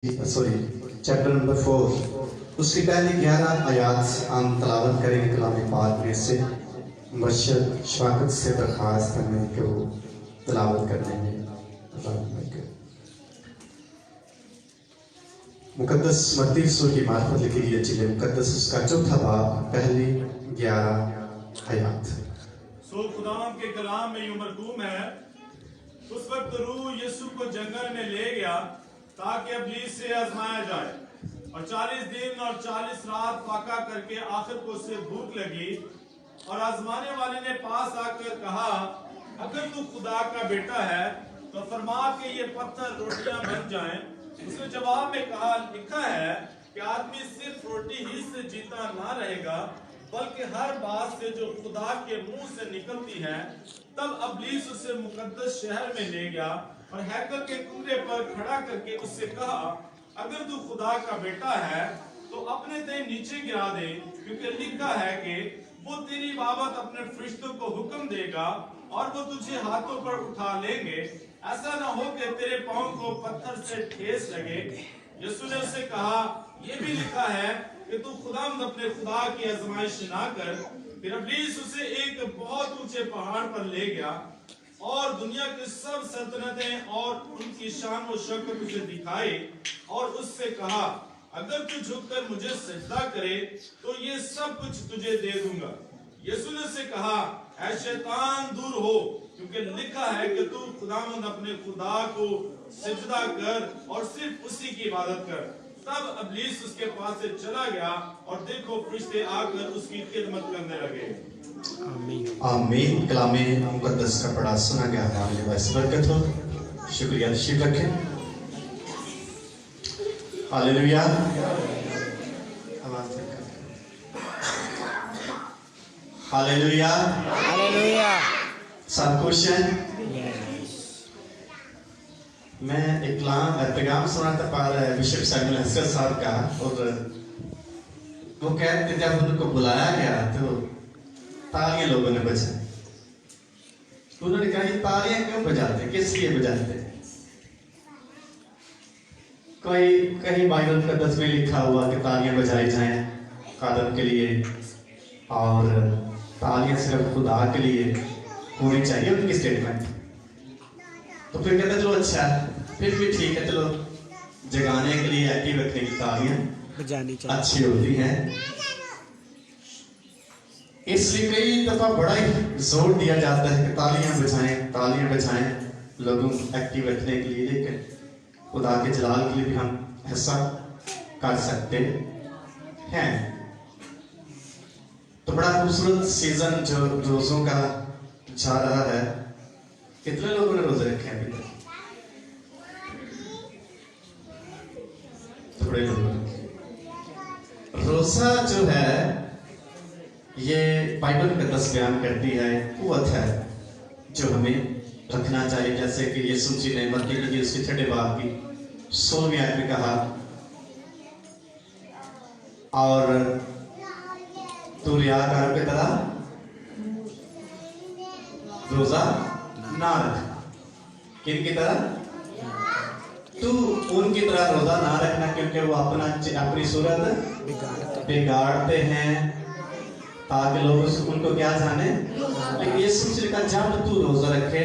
Chapter number 4 उसकी पहली 11 आयात हम तलावत करेंगे कलाम पाक में से। मर्शद शवाकत से दरख्वास्त करने के वो तलावत करने में मुकद्दस मत्ती रसूल की मार्फत लिखी गई अच्छी मुकद्दस उसका चौथा बाब पहली 11 आयात। सो खुदावंद के कलाम में यूं मरकूम है, उस वक्त रूह यीशु को जंगल में ले गया ताकि इब्लीस से आजमाया जाए, और 40 दिन और 40 रात फाका करके आखिर को उसे भूख लगी, और आजमाने वाले ने पास आकर कहा, अगर तू खुदा का बेटा है तो फरमा के ये पत्थर रोटियां बन जाएं। उसने जवाब में कहा, लिखा है कि आदमी सिर्फ रोटी ही से जीता ना रहेगा बल्कि हर बात से जो खुदा के मुंह से निकलती है। तब इब्लीस उसे मुकद्दस शहर में ले गया और हैकल के कुंडे पर खड़ा करके उससे कहा, अगर तू खुदा का बेटा है तो अपने ते नीचे गिरा दे, क्योंकि लिखा है कि वो तेरी बाबत अपने फरिश्तों को हुक्म देगा और वो तुझे हाथों पर उठा लेंगे, ऐसा ना हो कि तेरे पांव को पत्थर से ठेस लगे। यीशु ने उससे कहा, ये भी लिखा है कि तू खुदावंद अपने खुदा की आजमाइश ना कर। फिर इब्लीस उसे एक बहुत ऊंचे पहाड़ पर ले गया और दुनिया की सब सल्तनतें और उनकी शान व शौकत उसे दिखाई, और उससे कहा, अगर तू झुककर मुझे सजदा करे तो ये सब कुछ तुझे दे दूंगा। यीशु ने उससे कहा, ऐ शैतान दूर हो, क्योंकि लिखा है कि तू खुदावंद अपने खुदा को सजदा कर और सिर्फ उसी की इबादत कर। तब इब्लीस उसके पास से चला गया और देखो फरिश्ते आकर उसकी खिदमत करने लगे। आमीन। कलामे मुकद्दस का पढ़ा सुना गया, हमारे लिए बरकत हो। शुक्रिया, तशरीफ रखें। हालेलुया। हालेलुया। हालेलुया। सब खुश हैं? मैं एक पैगाम सुना था पर बिशप सैमुअल हस्कर साहब का, और वो कहते जब उनको बुलाया गया तो तालियां लोगों ने बजाई। उन्होंने कहा, ये तालियां क्यों बजाते, किस लिए बजाते? कोई कहीं बाइबल का 10 में लिखा हुआ कि तालियां बजाई जाएं खादम के लिए, और तालियां सिर्फ खुदा के लिए होनी चाहिए उनकी स्टेटमेंट। तो फिर कहते चलो अच्छा फिर भी ठीक है, चलो जगाने के लिए एक्टिव रखने की तालियां बजानी चाहिए, अच्छी होती हैं। इसलिए कई दफा बड़ा ही जोर दिया जाता है कि तालियां बजाएं लोगों को एक्टिव रखने के लिए, लेकिन खुदा के जलाल के लिए भी हम ऐसा कर सकते हैं। तो बड़ा खूबसूरत सीजन जो रोजों का जा रहा है। कितने लोगों ने रोजे रखे हैं अभी तक? थोड़े लोगों ने। रोजा जो है ये बाइबल का 10 बयान करती है, कुव्वत है जो हमें रखना चाहिए। जैसे कि यीशु जी ने मत्ती की उसके 6 बाब की 16वीं आयत में कहा, और तू रियाकार की तरह रोजा ना रख। किन की तरह? तू उनकी तरह रोजा ना रखना, क्योंकि वो अपनी सूरत बिगाड़ते हैं ताकि लोग उनको क्या जाने। लेकिन यीशु ने कहा, जब तू रोजा रखे,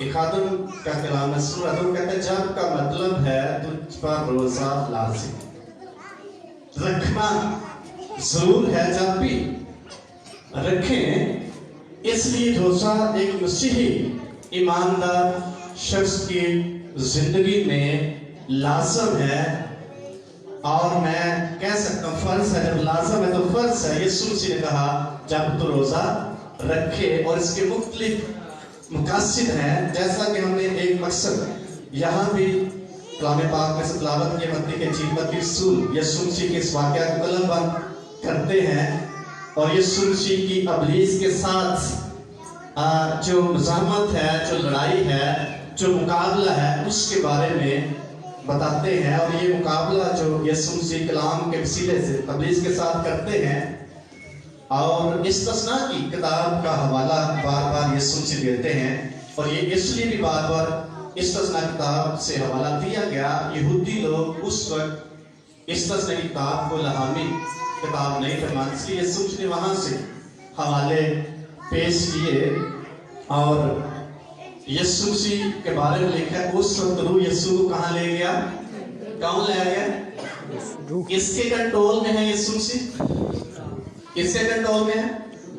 खादम का कलाम है सूरत, वो कहते हैं जब का मतलब है तुझ पर रोजा लाजिम रखना जरूर है, जब भी रखें। इसलिए रोजा एक मसीही ईमानदार शख्स की जिंदगी में लाजम है, और मैं कह सकता हूँ फर्ज है। जब लाजम है तो फर्ज है। यीशु मसीह ने कहा जब तू रोजा रखे, और इसके मुख्तलिफ मकासद हैं, जैसा कि हमने एक मकसद यहाँ भी कलाम पाक में से तिलावत के मत्ती के मत्ती रसूल यीशु मसीह के इस वाक़या को कलमबंद करते हैं, और यीशु मसीह की इब्लीस के साथ जो मज़ाहमत है, जो लड़ाई है, जो मुकाबला है, उसके बारे में बताते हैं। और ये मुकाबला जो यीशु मसीह कलाम के वसीले से इब्लीस के साथ करते हैं, और इस्तिस्ना की किताब का हवाला बार बार यीशु मसीह देते हैं, और ये इसलिए भी बार बार استثنا کتاب سے حوالہ دیا گیا. یہودی لوگ اس وقت استثنا کتاب کو لہامی کتاب نہیں تھے مانتے، اس لیے یسوع نے وہاں سے حوالے پیش کیے. اور یسوع مسیح کے بارے میں لکھا ہے اس وقت روح یسوع کو کہاں لے گیا؟ کون لے گیا؟ کس کے کنٹرول میں ہے یسوع مسیح؟ کس کے کنٹرول میں ہے؟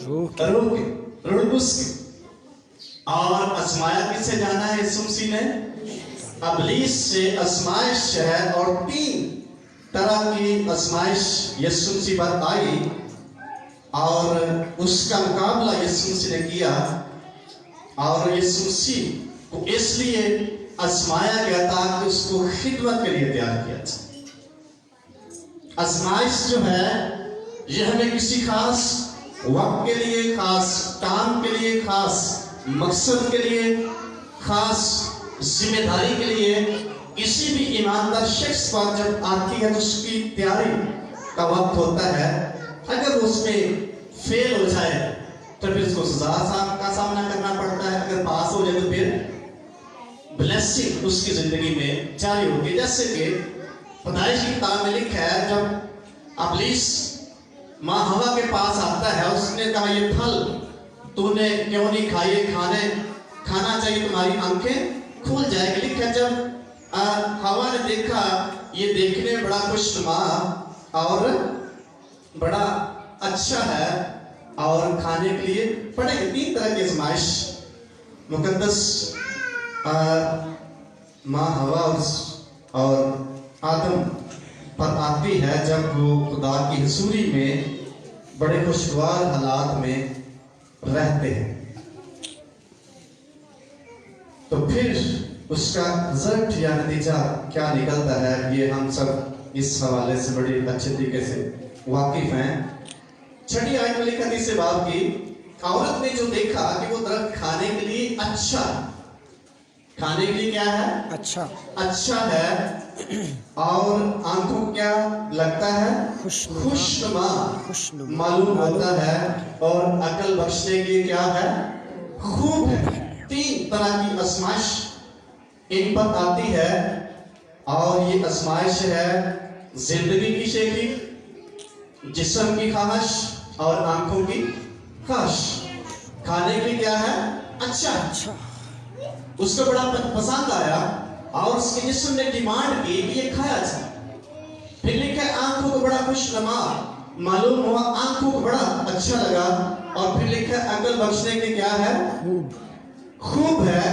روح کے، روح القدس کے. اور آزمایا کس سے جانا ہے یسوع مسیح نے؟ ابلیس سے آزمائش ہے، اور 3 طرح کی آزمائش یسوع مسیح پر آئی اور اس کا مقابلہ یسوع مسیح نے کیا. اور یسوع مسیح کو اس لیے آزمایا گیا تاکہ اس کو خدمت کے لیے تیار کیا جائے. آزمائش جو ہے یہ ہمیں کسی خاص وقت کے لیے، خاص کام کے لیے، خاص مقصد کے لیے، خاص ذمہ داری کے لیے کسی بھی ایماندار شخص پر جب آتی ہے تو اس کی تیاری کا وقت ہوتا ہے. اگر اس میں فیل ہو جائے تو پھر اس کو سزا کا سامنا کرنا پڑتا ہے. اگر پاس ہو جائے تو پھر بلیسنگ اس کی زندگی میں جاری ہوگی. جیسے کہ پیدائش کی کتاب میں لکھا ہے جب ابلیس ماں ہوا کے پاس آتا ہے، اس نے کہا یہ پھل تو نے کیوں نہیں کھائے، کھانا چاہیے تمہاری آنکھیں کھل جائے گی. لکھا جب ہوا نے دیکھا یہ دیکھنے میں بڑا خوشنما اور بڑا اچھا ہے اور کھانے کے لیے پڑے گی. 3 طرح کی آزمائش مقدس ماں ہوا اور آدم پر آتی ہے جب وہ خدا کی حضوری میں بڑے خوشگوار حالات میں رہتے ہیں. تو پھر اس کا رزلٹ یا نتیجہ کیا نکلتا ہے یہ ہم سب اس حوالے سے بڑی اچھے طریقے سے واقف ہیں. 6 آیت میں لکھا 30 باب کی، عورت نے جو دیکھا کہ وہ درخت کھانے کے لیے اچھا، کھانے کے لیے کیا ہے؟ اچھا ہے، اور آنکھوں کو کیا لگتا ہے؟ خوشنما معلوم ہوتا ہے، اور عقل بخشنے کے کیا ہے؟ خوب ہے. 3 طرح کی آزمائش ان پر آتی ہے، اور یہ آزمائش ہے زندگی کی شکلی، جسم کی خواہش اور آنکھوں کی خواہش. کھانے کے لیے کیا ہے؟ اچھا، اس کو بڑا پسند آیا اور اس کے جسم نے ڈیمانڈ کی کہ یہ کھایا جائے. پھر لکھا آنکھوں کو بڑا خوشنما معلوم ہوا، آنکھوں کو بڑا اچھا لگا. اور پھر لکھا عقل بخشنے کے کیا ہے؟ خوب ہے.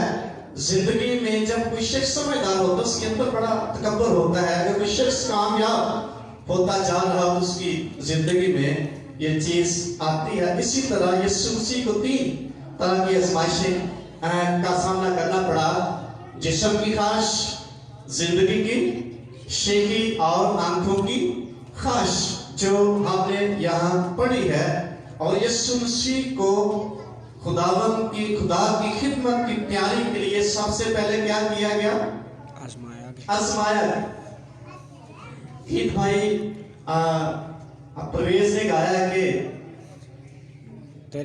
زندگی میں جب کوئی شخص سمجھدار ہوتا ہے اس کے اندر بڑا تکبر ہوتا ہے. اگر کوئی شخص کامیاب ہوتا جا رہا تو اس کی زندگی میں یہ چیز آتی ہے. اسی طرح یسوع مسیح کو 3 طرح کی آزمائشیں کا سامنا کرنا پڑا: جسم کی خواہش، زندگی کی شیخی اور آنکھوں کی خواہش جو ہم نے یہاں پڑھی ہے. اور یسوع مسیح کو خدا کی خدمت کی تیاری کے لیے سب سے پہلے کیا کیا گیا؟ آزمایا گیا. ایک بھائی پرویز نے گایا کہ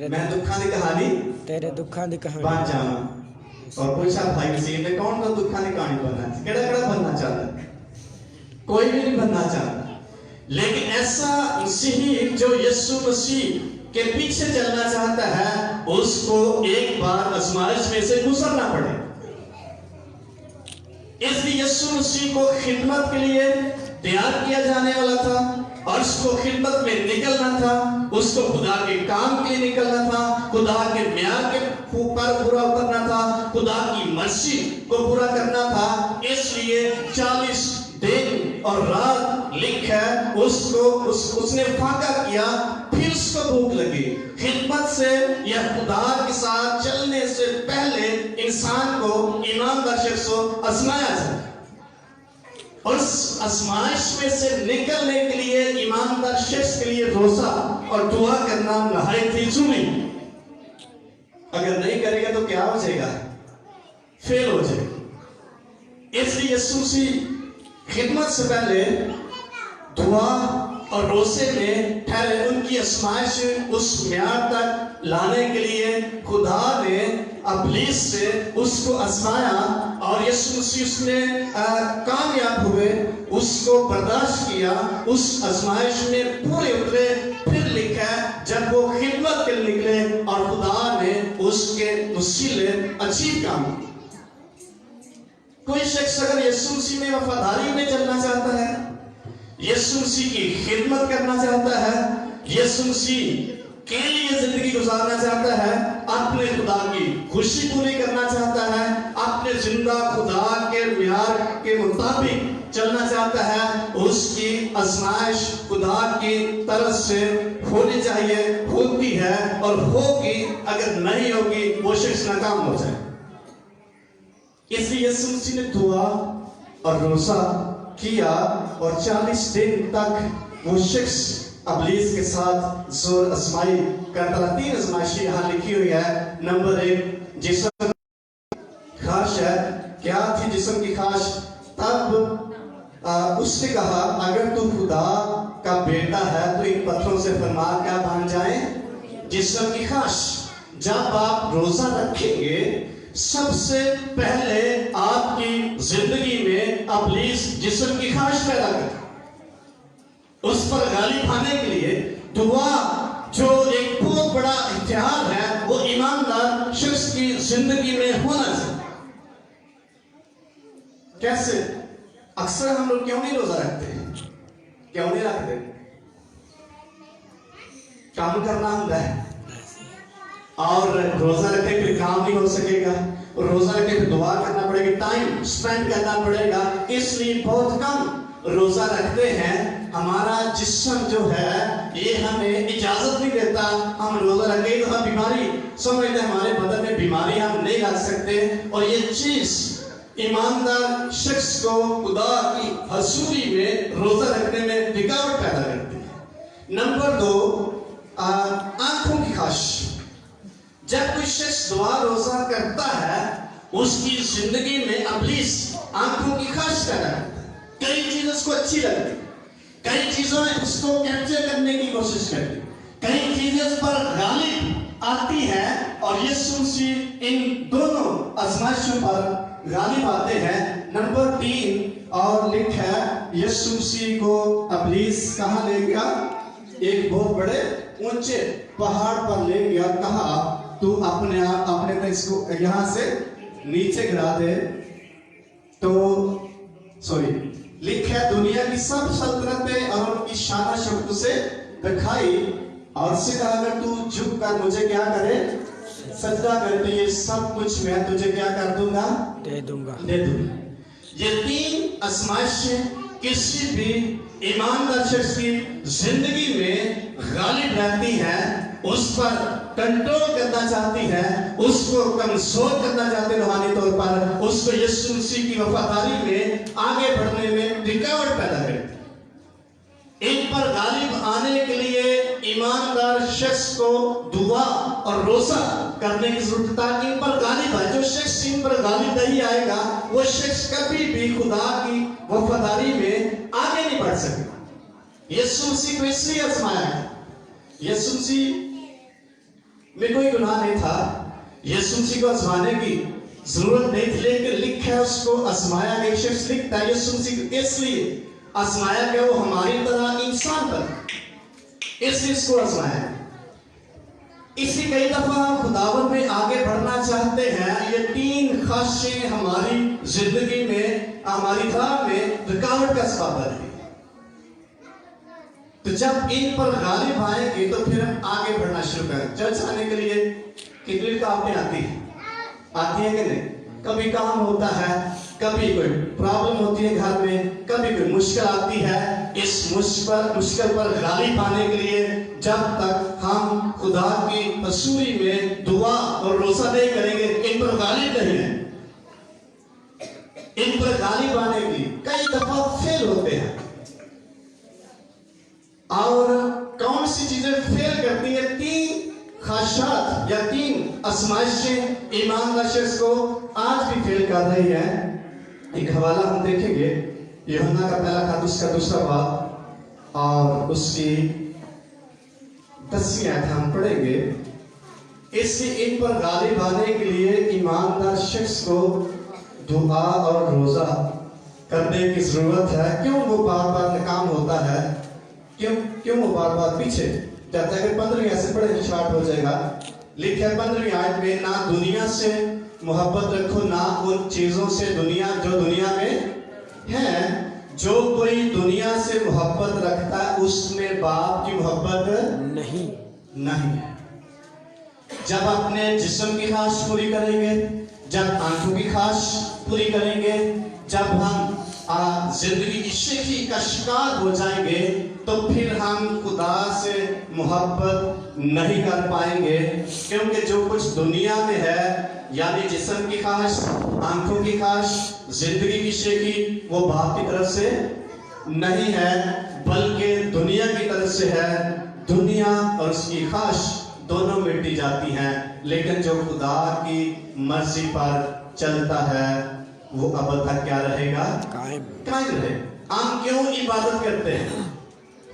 میں دکھاں دی کہانی تیرے دکھاں دی کہانی بن جانا. اور پوچھا بھائی مسیح نے کون کا دکھاں دی کہانی بننا ہے؟ کیڑا بننا چاہتا ہے؟ کوئی بھی نہیں بننا چاہتا. لیکن ایسا مسیحی جو یسوع مسیح کے پیچھے چلنا چاہتا ہے اس کو ایک بار آزمائش میں سے گزرنا پڑے. اس لیے یسوع مسیح کو خدمت کے لیے تیار کیا جانے والا تھا، اور اس کو خدمت میں نکلنا تھا، اس کو خدا کے کام کے لیے نکلنا تھا، خدا کے معیار کے پر پورا کرنا تھا، خدا کی مرضی کو پورا کرنا تھا. اس لیے 40 دن اور رات لکھا ہے اس نے فاقہ کیا. پھر اس کو بھوک لگی. خدمت سے یا خدا کے ساتھ چلنے سے پہلے انسان کو ایماندار شخص کو آزمایا جائے، اور اس آزمائش میں سے نکلنے کے لیے ایماندار شخص کے لیے روزہ اور دعا کرنا نہایت ہی ضروری. اگر نہیں کرے گا تو کیا ہو جائے گا؟ فیل ہو جائے گا. اس لیے یسوع مسیح خدمت سے پہلے دعا اور روزے میں ٹھہرے. ان کی آزمائش اس معیار تک لانے کے لیے خدا نے इब्लीस से उसको आजमाया और यीशु मसीह उसमें कामयाब हुए, उसको बर्दाश्त किया, उस आजमाइश में पूरे उतरे। फिर लिखा है जब वो खिदमत के लिए निकले और खुदा ने उसके वसीले अजीब काम किए। कोई शख्स अगर यीशु मसीह में वफादारी में चलना चाहता है, यीशु मसीह की खिदमत करना चाहता है, यीशु मसीह के लिए जिंदगी गुजारना चाहता है, अपने खुदा की खुशी पूरी करना चाहता है, अपने जिंदा खुदा के म्यार के मुताबिक चलना चाहता है, उसकी आजमाइश खुदा की तरफ से होनी चाहिए, होती है और होगी। अगर नहीं होगी वो शख्स नाकाम हो जाए। इसलिए यीशु मसीह ने दुआ और रोजा किया और 40 दिन तक वो शख्स इब्लीस के साथ जोर आजमाई करता रहा। 3 आजमाइशें यहाँ लिखी हुई है। नंबर 1 जिस्म की ख्वाहिश है। क्या थी जिस्म की ख्वाहिश? तब उसने कहा अगर तू खुदा का बेटा है तो इन पत्थरों से फरमा क्या बन जाए? जिस्म की ख्वाहिश। जब आप रोजा रखेंगे सबसे पहले आपकी जिंदगी में इब्लीस जिस्म की ख्वाहिश पैदा करता, उस पर गालिब आने के लिए दुआ जो एक बहुत बड़ा इख्तियार है वो ईमानदार शख्स की जिंदगी में होना चाहिए। कैसे? अक्सर हम लोग क्यों नहीं रोजा रखते? क्यों नहीं रखते? काम करना होता है और रोजा रखे फिर काम नहीं हो सकेगा, रोजा रखे फिर दुआ करना पड़ेगा, टाइम स्पेंड करना पड़ेगा, इसलिए बहुत कम रोजा रखते हैं। हमारा जिस्म जो है ये हमें इजाजत नहीं देता। हम रोजा रखें तो हम बीमारी समझते, हमारे बदन में बीमारी हम नहीं ला सकते और ये चीज ईमानदार शख्स को खुदा की हजूरी में रोजा रखने में रुकावट पैदा करती है। नंबर 2 आंखों की ख्वाहिश। जब कोई शख्स दुआ रोजा करता है उसकी जिंदगी में इब्लीस आंखों की ख्वाहिश पैदा करता है। कई चीजें उसको अच्छी लगती, कई चीजों में उसको कैप्चर करने की कोशिश करती, कई चीजें उस पर गालिब आती है और यीशु मसीह इन दोनों आजमाइशों पर गालिब आते हैं। नंबर 3 और लिखा है यीशु मसीह को इब्लीस कहां ले गया? एक बहुत बड़े ऊंचे पहाड़ पर ले गया। कहा तू अपने आप अपने इसको यहां से नीचे गिरा दे। तो लिखा दुनिया की सब सल्तनतें और उनकी शान शब्द से दिखाई और उससे कहा अगर तू झुक कर मुझे क्या करे? सजदा करे तो ये सब कुछ मैं तुझे क्या कर दूंगा? दे दूंगा। ये 3 आजमाइशें किसी भी ईमानदार शख्स की जिंदगी में गालिब रहती है, उस पर कंट्रोल करना चाहती है, उसको कमजोर करना चाहते हैं रूहानी तौर पर, उसको यीशु मसीह की वफादारी में आगे बढ़ने में रुकावट पैदा करती है। इन पर गालिब आने के लिए ईमानदार शख्स को दुआ और रोजा करने की जरूरत है ताकि इन पर गालिब आए। जो शख्स इन पर गालिब नहीं आएगा वो शख्स कभी भी खुदा की वफादारी में आगे नहीं बढ़ सकेगा। यीशु मसीह को इसलिए आजमाया है। यीशु मसीह में कोई गुनाह नहीं था, यीशु मसीह को आजमाने की जरूरत नहीं थी, लेकिन लिखा है उसको आजमाया गया। शख्स लिखता है यीशु मसीह को इसलिए आजमाया गया, वो हमारी तरह इंसान था, इसलिए इसको आजमाया। इसी कई दफा हम खुदावन में आगे बढ़ना चाहते हैं, ये 3 ख्वाहिशें हमारी जिंदगी में हमारी राह में रुकावट का सबब बनती है। तो जब इन पर गालिब आएंगे तो फिर हम आगे बढ़ना शुरू करें। चर्च आने के लिए कितनी रुकावटें आती है कि नहीं? कभी काम होता है, कभी कोई प्रॉब्लम होती है घर में, कभी कोई मुश्किल आती है। इस मुश्किल पर गालिब पाने के लिए जब तक हम खुदा की हजूरी में दुआ और रोजा नहीं करेंगे, इन पर गालिब नहीं है। इन पर गालिब आने की कई दफा फेल होते हैं। और कौन सी चीजें फेल करती है? 3 ख्वाहिशात या 3 आजमाइशें ईमानदार शख्स को आज भी फेल कर रही है। एक हवाला हम देखेंगे, यूहन्ना का पहला खत उसका 2रा बाब और उसकी 10वीं आयत हम पढ़ेंगे। اس لیے ان پر غالب آنے کے لیے ایماندار شخص کو دعا اور روزہ کرنے کی ضرورت ہے. کیوں وہ بار بار ناکام ہوتا ہے؟ کیوں وہ بار بار پیچھے جاتا ہے؟ کہ 15ویں ایسے پڑھے اسٹارٹ ہو جائے گا. لکھا ہے 15ویں آیت میں، نہ دنیا سے محبت رکھو، نہ ان چیزوں سے جو دنیا میں ہے. جو کوئی دنیا سے محبت رکھتا ہے اس میں باپ کی محبت نہیں ہے. جب اپنے جسم کی خواہش پوری کریں گے، جب آنکھوں کی خواہش پوری کریں گے، جب ہم زندگی کی شیخی کا شکار ہو جائیں گے تو پھر ہم خدا سے محبت نہیں کر پائیں گے. کیونکہ جو کچھ دنیا میں ہے، یعنی جسم کی خواہش، آنکھوں کی خواہش، زندگی کی شیخی، وہ باپ کی طرف سے نہیں ہے بلکہ دنیا کی طرف سے ہے. دنیا اور اس کی خواہش دونوں مٹی جاتی ہیں، لیکن جو خدا کی مرضی پر چلتا ہے وہ ابد تک کیا رہے گا؟ قائم رہے. ہم کیوں عبادت کرتے ہیں؟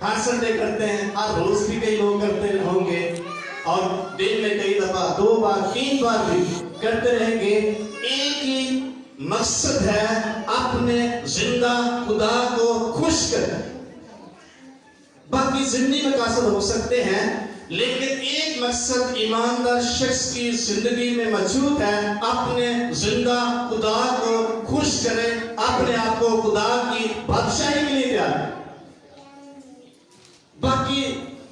ہر سنڈے کرتے ہیں، ہر روز بھی کئی لوگ کرتے ہوں گے، اور دن میں کئی دفعہ 2 بار 3 بار بھی کرتے رہیں گے. ایک ہی مقصد ہے، اپنے زندہ خدا کو خوش کرنا. باقی زندگی مقاصد ہو سکتے ہیں، لیکن ایک مقصد ایماندار شخص کی زندگی میں موجود ہے، اپنے زندہ خدا کو خوش کرے، اپنے آپ کو خدا کی بادشاہی کے لیے تیار کرے. باقی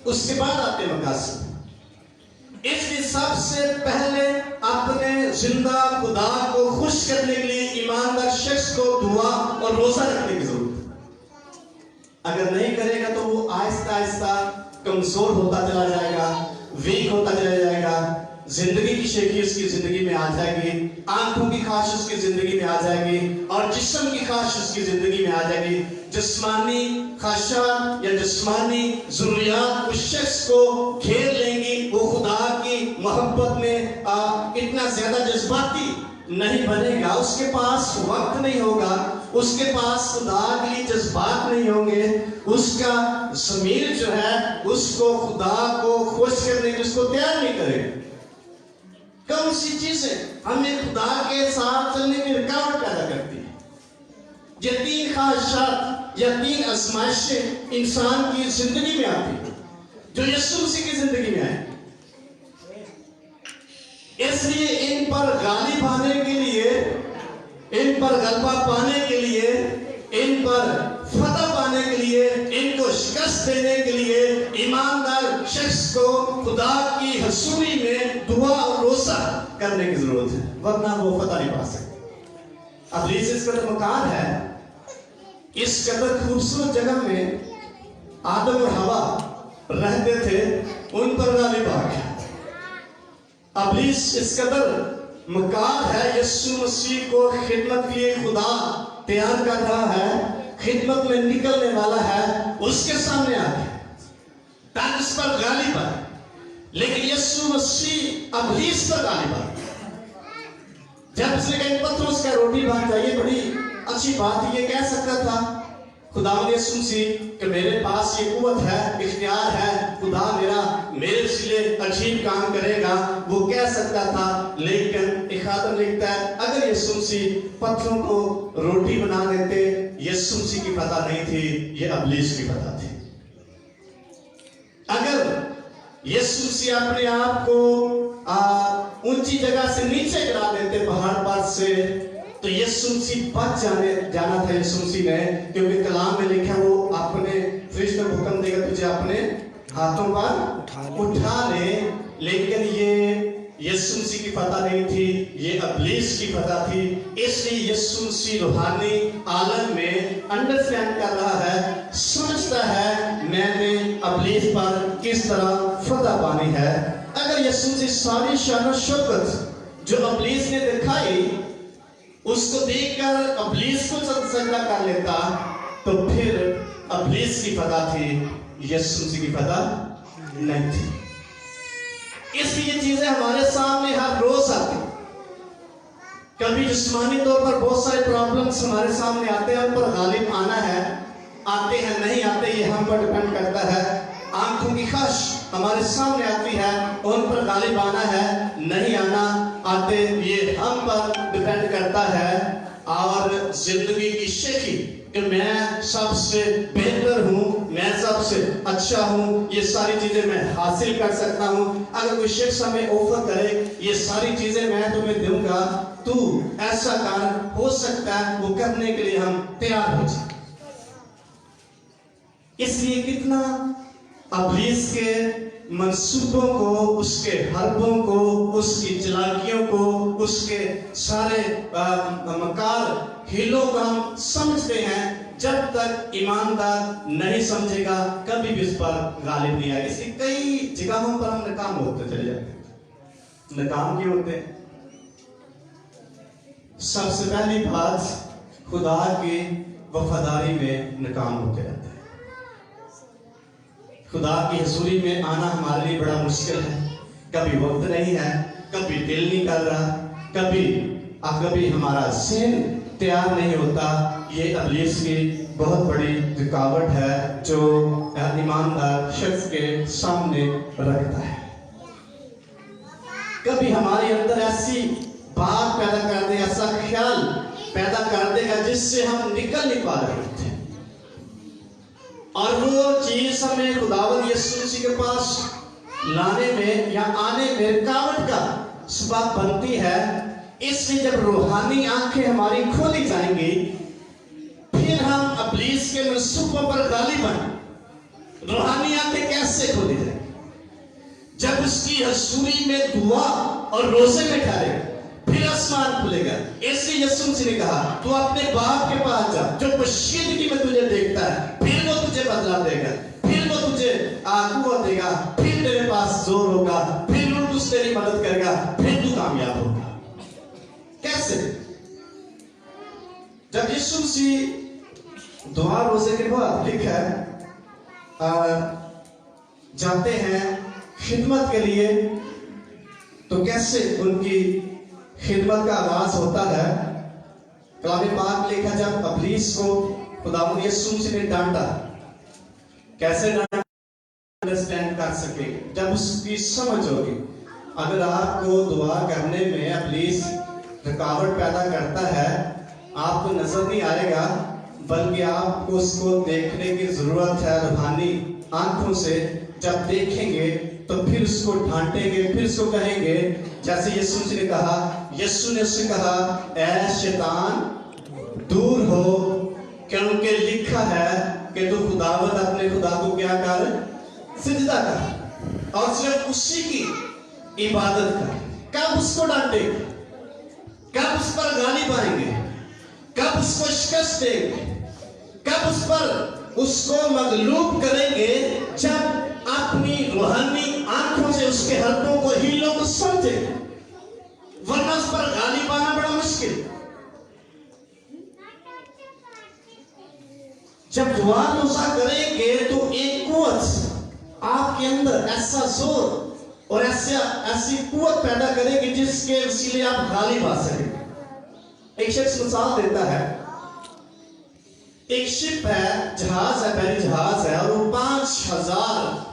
اس کے بعد آتے مقاصد. اس لیے سب سے پہلے اپنے زندہ خدا کو خوش کرنے کے لیے ایماندار شخص کو دعا اور روزہ رکھنے کی ضرورت ہے. اگر نہیں کرے گا تو وہ آہستہ آہستہ کمزور ہوتا چلا جائے گا، ویک ہوتا چلا جائے گا. زندگی کی شیخی اس کی زندگی میں آ جائے گی، آنکھوں کی خواہش اس کی زندگی میں آ جائے گی، اور جسم کی خواہش اس کی زندگی میں آ جائے گی. جسمانی خواہشات یا جسمانی ضروریات اس شخص کو گھیر لیں گی. وہ خدا کی محبت میں اتنا زیادہ جذباتی نہیں بنے گا، اس کے پاس وقت نہیں ہوگا، اس کے پاس خدا کے لیے جذبات نہیں ہوں گے. اس کا ضمیر جو ہے اس کو خدا کو خوش کرنے کے اس کو تیار نہیں کرے. کون سی چیزیں ہمیں خدا کے ساتھ چلنے میں رکاوٹ پیدا کرتی ہیں؟ یہ 3 خواہشات یا 3 آزمائشیں انسان کی زندگی میں آتی ہیں جو یسوع مسیح کی زندگی میں آئے. اس لیے ان پر غالب آنے کے لیے، ان پر غلبہ پانے کے لیے، ان پر فتح پانے کے لیے، ان کو شکست دینے کے لیے ایماندار شخص کو خدا کی حضوری میں دعا اور روزہ کرنے کی ضرورت ہے، ورنہ وہ فتح نہیں پا سکتے. ابلیس اس قدر مکار ہے، اس قدر خوبصورت جگہ میں آدم اور حوا رہتے تھے، ان پر غالب آ گیا. ابلیس اس قدر مکار ہے، یسوع مسیح کو خدمت کے لیے خدا تیار کر رہا ہے، خدمت میں نکلنے والا ہے، اس کے سامنے آ گیا تاکہ اس پر غالب آئے. لیکن یسوع مسیح ابلیس پر غالب آ گیا. جب اس نے کہا ان پتھروں سے روٹی بن جائے، یہ بڑی اچھی بات یہ کہہ سکتا تھا خدا یسوع مسیح کہ میرے پاس یہ قوت ہے، اختیار ہے، خدا میرے لیے عجیب کام کرے گا، وہ کہہ سکتا تھا. لیکن ایک خادم لکھتا ہے اگر یسوع مسیح پتھروں کو روٹی بنا دیتے، یسوع مسیح کی فتح نہیں تھی، یہ ابلیس کی فتح تھی. اگر یسوع مسیح اپنے آپ کو اونچی جگہ سے نیچے گرا دیتے پہاڑ پر سے، تو یسوع مسیح بچ جانا تھا یسوع مسیح نے، کیونکہ کلام میں لکھا وہ اپنے فرشتوں کو حکم دے گا تجھے اپنے ہاتھوں پر اٹھا لے. لیکن یہ یسوع مسیح کی فتح نہیں تھی، یہ ابلیس کی فتح تھی. اس لیے یسوع مسیح روحانی عالم میں انڈرسٹینڈ کر رہا ہے، سمجھتا ہے میں نے ابلیس پر کس طرح فتح پانی ہے. اگر یسوع مسیح ساری شان و شوکت جو ابلیس نے دکھائی اس کو دیکھ کر ابلیس کو سجدہ کر لیتا تو پھر ابلیس کی فتح تھی، یسوع مسیح کی فتح نہیں تھی. اس لیے یہ چیزیں ہمارے سامنے ہر روز آتی. کبھی جسمانی طور پر بہت سارے پرابلمز ہمارے سامنے آتے ہیں، ان پر غالب آنا ہے، آتے ہیں نہیں آتے یہ ہم پر ڈیپینڈ کرتا ہے. आंखों की ख्वाहिश हमारे सामने आती है, उन पर गालिब आना है, नहीं आना आते, ये हम पर डिपेंड करता है। और जिंदगी की शेखी कि मैं सबसे बेहतर हूँ, मैं सबसे अच्छा हूँ, ये सारी चीजें मैं हासिल कर सकता हूँ। अगर कोई शख्स हमें ऑफर करे ये सारी चीजें मैं तुम्हें दूंगा, तू ऐसा कर, हो सकता है वो करने के लिए हम तैयार हो जाए। इसलिए कितना इब्लीस के मंसूबों को, उसके हरबों को, उसकी चालाकियों को, उसके सारे मकार हीलों को हम समझते हैं। जब तक ईमानदार नहीं समझेगा कभी भी उस पर गालिब नहीं आएगा। इसलिए कई जगहों पर हम नाकाम होते चले जाते हैं। नाकाम क्यों होते हैं? सबसे पहली बात, खुदा की वफादारी में नाकाम होते रहते हैं। खुदा की हजूरी में आना हमारे लिए बड़ा मुश्किल है। कभी वक्त नहीं है, कभी दिल नहीं कर रहा, कभी हमारा ज़हन तैयार नहीं होता। ये इब्लीस की बहुत बड़ी रुकावट है जो ईमानदार शख्स के सामने रखता है। कभी हमारे अंदर ऐसी बात पैदा कर दे, ऐसा ख्याल पैदा कर देगा जिससे हम निकल नहीं पा रहे होते, और वो चीज हमें खुदावंद यीशु मसीह के पास लाने में या आने में रुकावट का सबब बनती है। इसलिए जब रूहानी आंखें हमारी खोली जाएंगी, फिर हम इब्लीस के मंसूबों पर गालिब बने। रूहानी आंखें कैसे खोली जाएंगी? जब उसकी हजूरी में दुआ और रोजे में ठहरेगा, फिर आसमान खुलेगा। इसलिए यीशु मसीह ने कहा, तू अपने बाप के पास जा जो पोशीदगी में तुझे देखता है, फिर वो तुझे बदला देगा, फिर वो तुझे कुव्वत देगा, फिर तेरे पास जोर होगा, फिर वो तुझ तेरी मदद करेगा, फिर तू कामयाब होगा। कैसे? जब यीशु मसीह दुआ रोजे के बाद लिखा है जाते हैं खिदमत के लिए, तो कैसे उनकी खिदमत का आगाज होता है। कलाम पाक लिखा, जब इब्लीस को खुदावंद यीशु मसीह ने डांटा, कैसे डांटा अंडरस्टैंड कर सके, जब उसकी समझ होगी। अगर आपको दुआ करने में इब्लीस रुकावट पैदा करता है, आपको नजर नहीं आएगा, बल्कि आपको उसको देखने की जरूरत है रूहानी आंखों से। जब देखेंगे तो फिर उसको डांटेंगे, फिर उसको कहेंगे, जैसे यीशु मसीह ने कहा, यीशु ने उससे कहा, ऐ शैतान दूर हो, क्योंकि लिखा है कि तू खुदावंद अपने खुदा को क्या कर, सिजदा कर और सिर्फ उसी की इबादत कर। कब उसको डांटेंगे, कब उस पर गाली पाएंगे, कब उसको शिकस्त देंगे, कब उस पर उसको मगलूब करेंगे? जब अपनी रूहानी आंखों से उसके हरकों को, हीलों को समझे, वरना उस पर गाली पाना बड़ा मुश्किल। जब दुआ रोजा करेंगे तो एक कुव्वत आपके अंदर, ऐसा जोर और ऐसी कुव्वत पैदा करेगी जिसके वसीले आप गाली पा सकें। एक शख्स मिसाल देता है, एक शिप है, जहाज है, बड़ी जहाज है, और वो 5000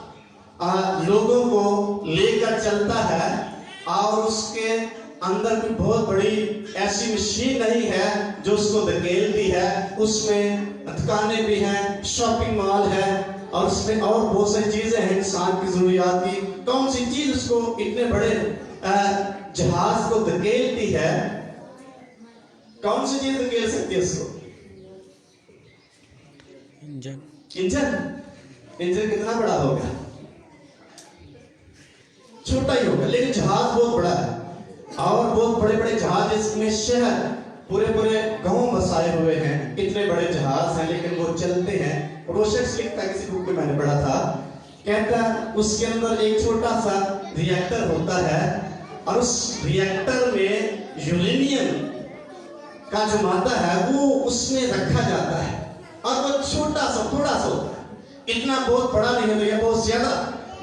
लोगों को लेकर चलता है, और उसके अंदर कोई बहुत बड़ी ऐसी मशीन नहीं है जो उसको धकेलती है। उसमें दुकानें भी हैं, शॉपिंग मॉल है, और उसमें और बहुत सारी चीजें हैं इंसान की जरूरियात की। कौन सी चीज उसको इतने बड़े जहाज को धकेलती है? कौन सी चीज धकेल सकती है उसको? इंजन। इंजन कितना बड़ा होगा? छोटा ही होगा, लेकिन जहाज बहुत बड़ा है, और बहुत बड़े बड़े जहाज, इसमें शहर पूरे गांव बसाए हुए हैं। कितने बड़े जहाज हैं, लेकिन वो चलते हैं। और वो शख्स लिखता है, किसी बुक में मैंने पढ़ा था, कहता उसके अंदर एक छोटा सा रिएक्टर होता है, और उस रिएक्टर में यूरेनियम का जो मादा है वो उसमें रखा जाता है, और वो छोटा सा, थोड़ा सा होता है, इतना बहुत बड़ा नहीं होता, या बहुत ज्यादा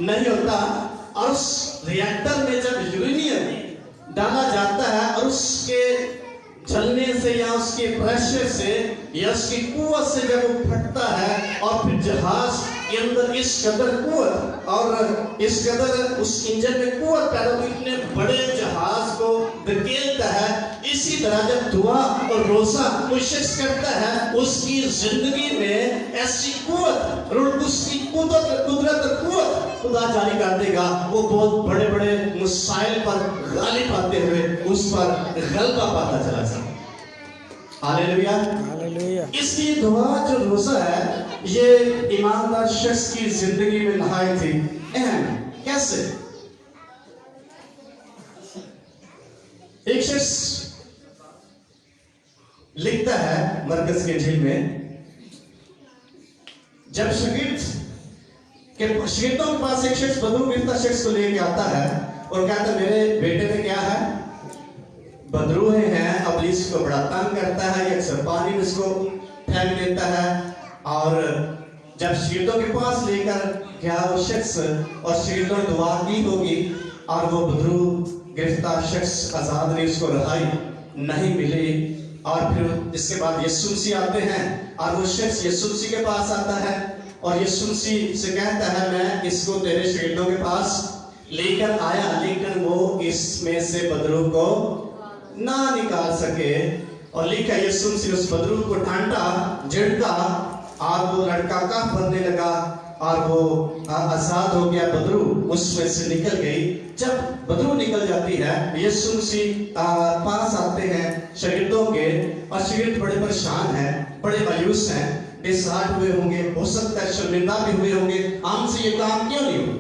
नहीं होता। और उस रिएक्टर में जब यूरेनियम डाला जाता है, और उसके जलने से या उसके प्रेशर से या उसकी कुव्वत से जब वो फटता है, और फिर जहाज के अंदर इस कदर कुव्वत और इस कदर उस इंजन में कुव्वत पैदा हुई, इतने बड़े जहाज को धकेलता है। इसी तरह जब दुआ और रोजा कोई शख्स करता है, उसकी जिंदगी में ऐसी कुव्वत और उसकी कुदरत और कुव्वत खुदा जारी कर देगा। वो बहुत बड़े बड़े मसाइल पर गालिब आते हुए उस पर गलबा पाता चला जाए। हालेलुया। हालेलुया। इसलिए दुआ जो रोजा है, ये ईमानदार शख्स की जिंदगी में नहायत ही अहम। कैसे? एक शख्स लिखता है मरकज के इंजील में, जब शागिर्दों के पास एक शख्स बदरू गिरता शख्स को लेके आता है और कहता है मेरे बेटे में क्या है, बदरूहे हैं, अब इसको बड़ा तंग करता है, ये अक्सर पानी में इसको फेंक देता है। और जब शागिर्दों के पास लेकर गया वो शख्स और शागिर्दों ने दुआ की होगी और वो बदरू गिरफ्तार शख्स आजाद नहीं, उसको रहाई नहीं मिली। और फिर इसके बाद यीशु मसीह आते हैं और वो शख्स यीशु मसीह के पास आता है और यीशु मसीह से कहता है मैं इसको तेरे शागिर्दों के पास लेकर आया, लेकिन वो इसमें से बदरू को ना निकाल सके। और लिखा यीशु मसीह उस बदरू को डांटा, झिड़का और वो लड़का कफ बनने लगा और वो आजाद हो गया, बदरू उसमें से निकल गई। जब बदरू निकल जाती है, यीशु मसीह पास आते हैं शागिर्दों के और शागिर्द बड़े परेशान हैं, बड़े मायूस हैं, डिसहार्ट हुए होंगे, हो सकता है शर्मिंदा भी हुए होंगे, हमसे ये काम क्यों नहीं हुआ।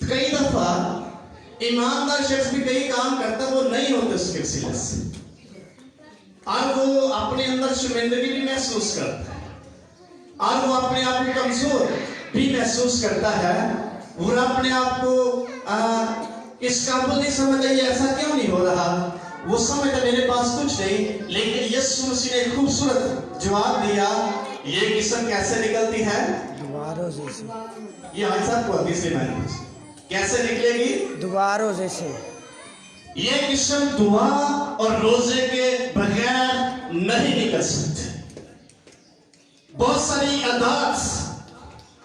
कई दफा ईमानदार शख्स भी कई काम करता है, वो नहीं होते उसके वसीले से और वो अपने अंदर शर्मिंदगी भी महसूस करता है और वो अपने आप को कमजोर भी महसूस करता है और अपने आप को इस काबिल नहीं समझता, ये ऐसा क्यों नहीं हो रहा। वो समझता मेरे पास कुछ नहीं, लेकिन यीशु मसीह ने खूबसूरत जवाब दिया, ये किस्म कैसे निकलती है, दोबारों जैसे। ये आयत को तीसरी मैंने कैसे निकलेगी, दोबारों जैसे। ये किस्म दुआ और रोजे के बगैर नहीं निकल सकते। बहुत सारी आदत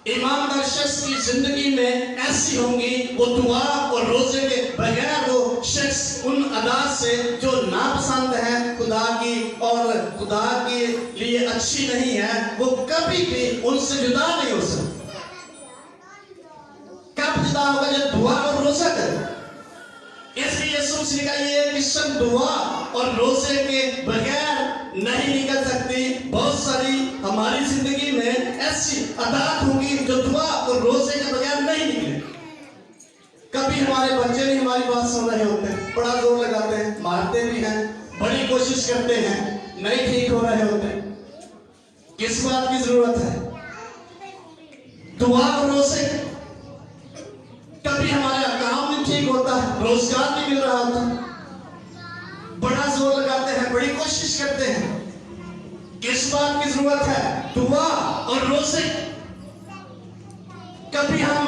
ईमानदार शख्स की जिंदगी में ऐसी होंगी, वो दुआ और रोजे के बगैर वो शख्स उन आदत से जो नापसंद है खुदा की और खुदा के लिए अच्छी नहीं है, वो कभी भी उनसे जुदा नहीं हो सकता। कब जुदा होगा, जब दुआ और रोजा करे। इसलिए यीशु मसीह का ये मिशन दुआ और रोजे के बगैर नहीं निकल सकती। बहुत सारी हमारी जिंदगी में ऐसी आदत होगी जो दुआ और रोजे के बगैर नहीं निकले। कभी हमारे बच्चे नहीं हमारी बात सुन रहे होते, बड़ा जोर लगाते हैं, मारते भी हैं, बड़ी कोशिश करते हैं, नहीं ठीक हो रहे होते। किस बात की जरूरत है, दुआ और रोजे। कभी हमारा काम नहीं ठीक होता, रोजगार नहीं मिल रहा होता, बड़ा जोर लगाते हैं, बड़ी कोशिश करते हैं। किस बात की जरूरत है, दुआ और रोजे। कभी हम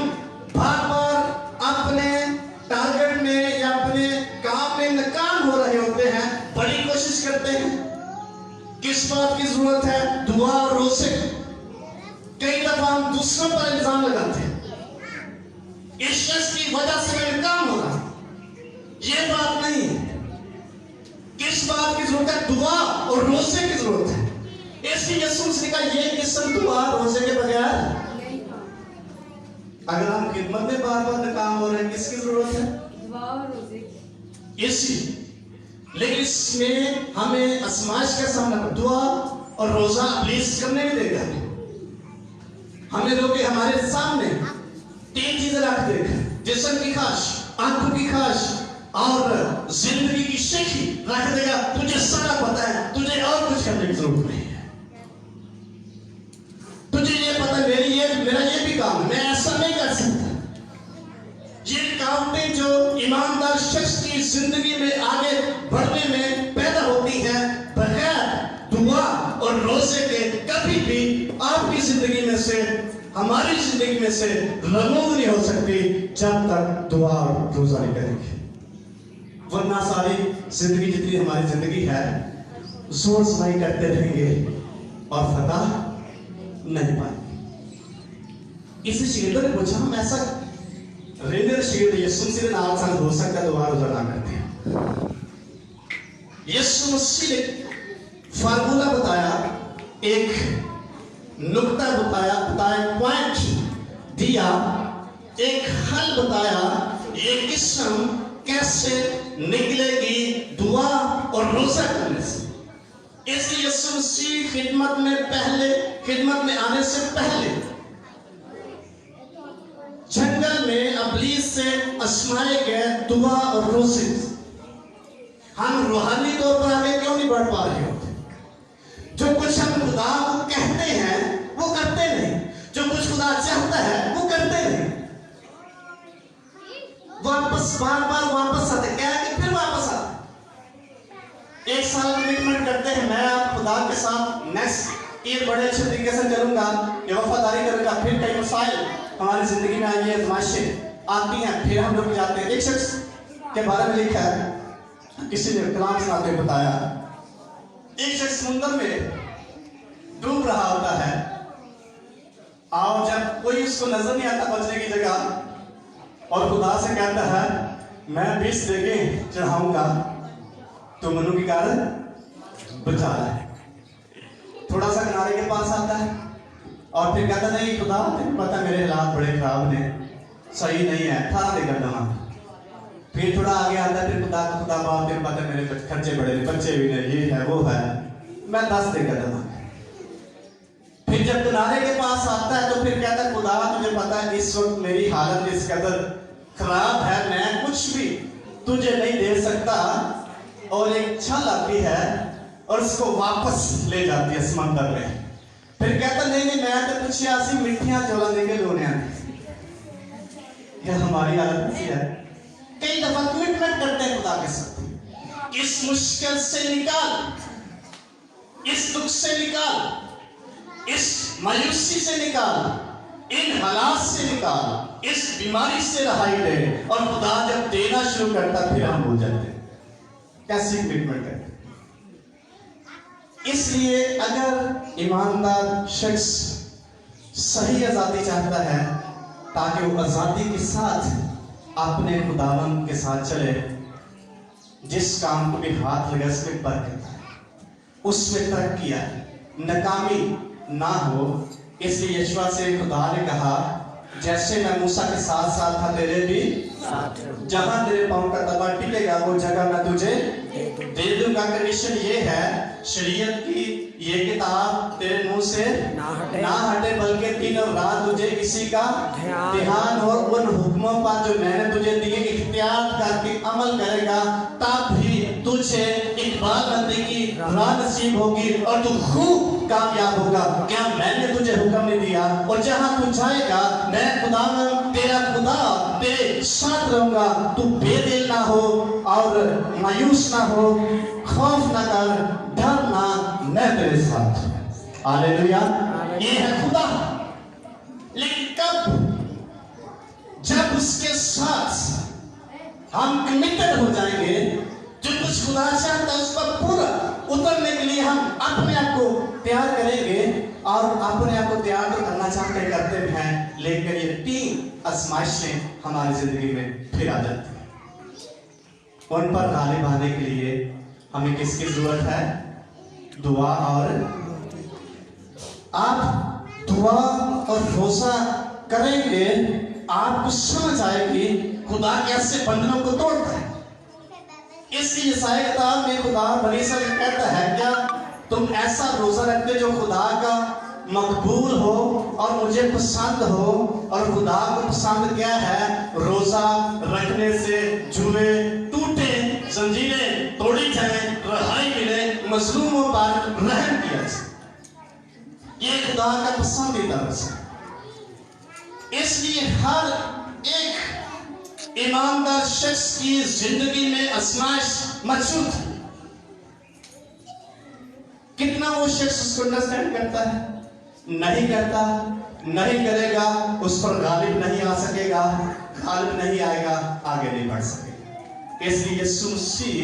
बार बार अपने टारगेट में या अपने काम में नाकाम हो रहे होते हैं, बड़ी कोशिश करते हैं। किस बात की जरूरत है, दुआ और रोजे। कई दफा हम दूसरों पर इल्जाम लगाते हैं, इस शख्स की वजह से मैं नाकाम हो रहा। ये बात नहीं है। किस बात की जरूरत है, दुआ और रोजे की जरूरत है। इसलिए यीशु मसीह का ये किस्म दुआ रोजे के बगैर। अगर हम खिदमत में बार बार नाकाम हो रहे हैं, किसकी जरूरत है, दुआ और रोजे की। इसी लेकिन इसमें हमें आजमाइश का सामना, दुआ और रोजा प्लीज करने नहीं देगा। हमें लोग हमारे सामने तीन चीजें रख देगा, जिस्म की ख्वाहिश, आंखों की ख्वाहिश और जिंदगी की शेखी रख देगा। तुझे सारा पता है, तुझे और कुछ करने की जरूरत नहीं है। तुझे ये पता है मेरा ये भी काम है, मैं ऐसा नहीं कर सकता। ये काउंटें जो ईमानदार शख्स की जिंदगी में आगे बढ़ने में पैदा होती है, बगैर दुआ और रोजे के कभी भी आपकी जिंदगी में से, हमारी जिंदगी में से रिमूव नहीं हो सकती जब तक दुआ और रोजा नहीं करेंगे। वरना सारी जिंदगी जितनी हमारी जिंदगी है जोर समाई करते रहेंगे और फतह नहीं पाएंगे। इसी शगीरदार ने पूछा, हम ऐसा रेंजर शगीरदार यीशु मसीह ने नाल संग हो सकता है, दोबारा उधर ना करते हैं। यीशु मसीह ने फार्मूला बताया, एक नुक्ता बताया, पॉइंट दिया, एक हल बताया, ये किस्म कैसे निकलेगी दुआ और रोजा करने से। इसलिए यीशु मसीह खिदमत में आने से पहले जंगल में अबलीस से आजमाए गए दुआ और रोजे। हम रूहानी तौर पर आगे क्यों नहीं बढ़ पा रहे होते? जो कुछ हम खुदा को कहते हैं वो करते नहीं, जो कुछ खुदा चाहता है वो करते नहीं, वापस बार वापस आते, क्या है कि फिर वापस आते। एक साल कमिटमेंट करते हैं, मैं आप खुदा के साथ नेक्स्ट ईयर बड़े अच्छे तरीके से चलूंगा, ये वफादारी करूंगा। फिर कई मसाइल हमारी जिंदगी में आएंगे, आजमाइशें आती हैं, फिर हम लोग जाते हैं। एक शख्स के बारे में लिखा है, किसी ने कलाम सुनाते हुए बताया, एक शख्स समुद्र में डूब रहा होता है और जब कोई उसको नजर नहीं आता बचने की जगह, और खुदा से कहता है, मैं 20 देगे चढ़ाऊंगा, तो मनु की कारण बचा है। थोड़ा सा किनारे के पास आता है और फिर कहता, नहीं खुदा तेरे पता मेरे हालात बड़े खराब ने, सही नहीं है, 18 देकर दवा। फिर थोड़ा आगे आता है, फिर खुदा बाप तेरे पता मेरे खर्चे बड़े ने, बच्चे भी नहीं, ये है वो है, मैं 10 देकर दवा। फिर जब किनारे के पास आता है तो फिर कहता है, खुदा तुझे पता है इस वक्त मेरी हालत इस कदर खराब है, मैं कुछ भी तुझे नहीं दे सकता। और एक छल आती है और उसको वापस ले जाती है समंदर में। फिर कहता, नहीं मैं तो कुछ ऐसी मिठियां चोला देके लोने आती। क्या हमारी हालत ऐसी है? कई दफा कमिटमेंट करते हैं खुदा के साथ, इस मुश्किल से निकाल, इस दुख से निकाल, इस मायूसी से निकाल, इन हालात से निकाल, इस बीमारी से रहाई दे। और खुदा जब देना शुरू करता फिर हम भूल जाते हैं कैसी कमिटमेंट है। इसलिए अगर ईमानदार शख्स सही आजादी चाहता है ताकि वो आजादी के साथ अपने खुदावंद के साथ चले, जिस काम को भी हाथ लगे उसमें बरकत है, उसमें तरक्की है, नाकामी ना हो। इसलिए यहोवा से खुदा ने कहा, जैसे मैं मूसा के साथ साथ था तेरे भी जहां तेरे पांव का तबा टिकेगा वो जगह मैं तुझे दे दूंगा। कंडीशन ये है, शरीयत की ये किताब तेरे मुंह से ना हटे बल्कि दिन और रात तुझे इसी का ध्यान और उन हुक्मों पर जो मैंने तुझे दिए इख्तियार करके अमल करेगा, तब भी तुझे इकबालमंदी की राह नसीब होगी और तू खूब कामयाब होगा। क्या मैंने तुझे हुक्म नहीं दिया? और जहां तू जाएगा मैं खुदा तेरा खुदा तेरे साथ रहूंगा। तू बेदिल ना हो और मायूस ना हो, खौफ ना कर, डर ना, मैं तेरे साथ। हालेलुया, ये है खुदा। लेकिन कब? जब उसके साथ हम कमिटेड हो जाएंगे, जो कुछ खुदा चाहता है उस पर पूरा उतरने के लिए हम अपने आप को तैयार करेंगे। और अपने आप को तैयार तो करना चाहते करते भी हैं, लेकिन ये 3 आजमाइशें हमारी जिंदगी में फिर आ जाती हैं। उन पर गालिब आने के लिए हमें किसकी जरूरत है? दुआ। और आप दुआ और रोजा करेंगे, आपको समझ आएगी खुदा कैसे बंधनों को तोड़ता है। इसलिए ईसाई किताब में खुदा बनी से कहता है, क्या तुम ऐसा रोजा रखते जो खुदा का मकबूल हो और मुझे पसंद हो? और खुदा को पसंद क्या है? रोजा रखने से जुए टूटे, जंजीरें तोड़ी जाए, रहाई मिले, मजलूमों पर रहम किया जाए। ये खुदा का पसंदीदा रोजा। इसलिए हर एक ईमानदार शख्स की जिंदगी में आजमाइश मौजूद है। कितना वो शख्स उसको अंडरस्टैंड करता है? नहीं करता, नहीं करेगा, उस पर गालिब नहीं आ सकेगा, गालिब नहीं आएगा, आगे नहीं बढ़ सकेगा। इसलिए यीशु मसीह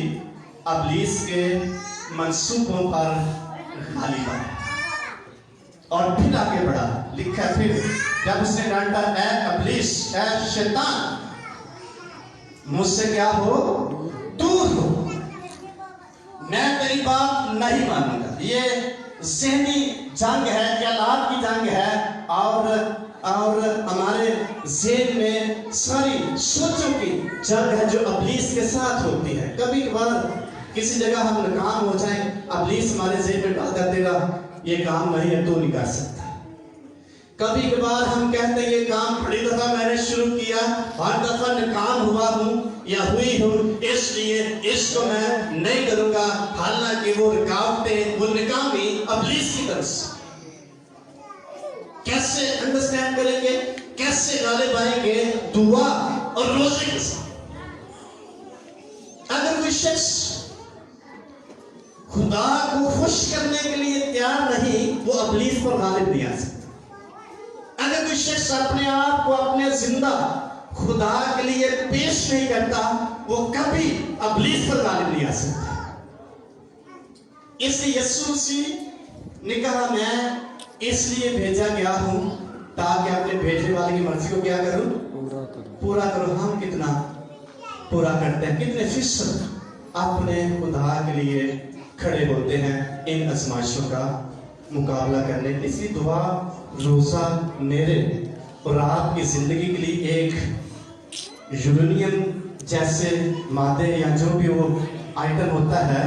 इब्लीस के मंसूबों पर गालिब आए और फिर आगे बढ़ा, लिखा है फिर जब उसने डांटा, ऐ इब्लीस, ऐ शैतान, मुझसे क्या हो, दूर हो, मैं तेरी बात नहीं मानूंगा। ये ज़हनी जंग है, ख्यालात की जंग है, और हमारे ज़हन में सारी सोचों की जंग है जो इब्लीस के साथ होती है। कभी कभार किसी जगह हम नाकाम हो जाएं, इब्लीस हमारे ज़हन में डाल देगा, ये काम नहीं है, तू नहीं कर सकता। कभी कभार हम कहते हैं ये काम बड़ी दफा मैंने शुरू किया, हर दफा नाकाम हुआ हूँ या हुई हूँ, इसलिए इसको मैं नहीं करूंगा। हालांकि वो रुकावटें, वो नाकामी इब्लीस की तरफ से। कैसे अंडरस्टैंड करेंगे, कैसे गालिब आएंगे? दुआ और रोजे के साथ। अगर कोई शख्स खुदा को खुश करने के लिए तैयार नहीं, वो इब्लीस पर गालिब नहीं आ सकता। अगर कोई शख्स अपने आप को, अपने जिंदा खुदा के लिए पेश नहीं करता, वो कभी इब्लीस पर गालिब नहीं आ सकता। इसलिए यीशु मसीह ने कहा, मैं इसलिए भेजा गया हूं ताकि अपने भेजने वाले की मर्जी को क्या करूं, पूरा करूं। हम कितना पूरा करते हैं, कितने फीसद अपने खुदा के लिए खड़े होते हैं इन आजमाइशों का मुकाबला करने। इसी दुआ रोजा मेरे और आपकी जिंदगी के लिए एक यूरेनियम जैसे मादे या जो भी वो आइटम होता है,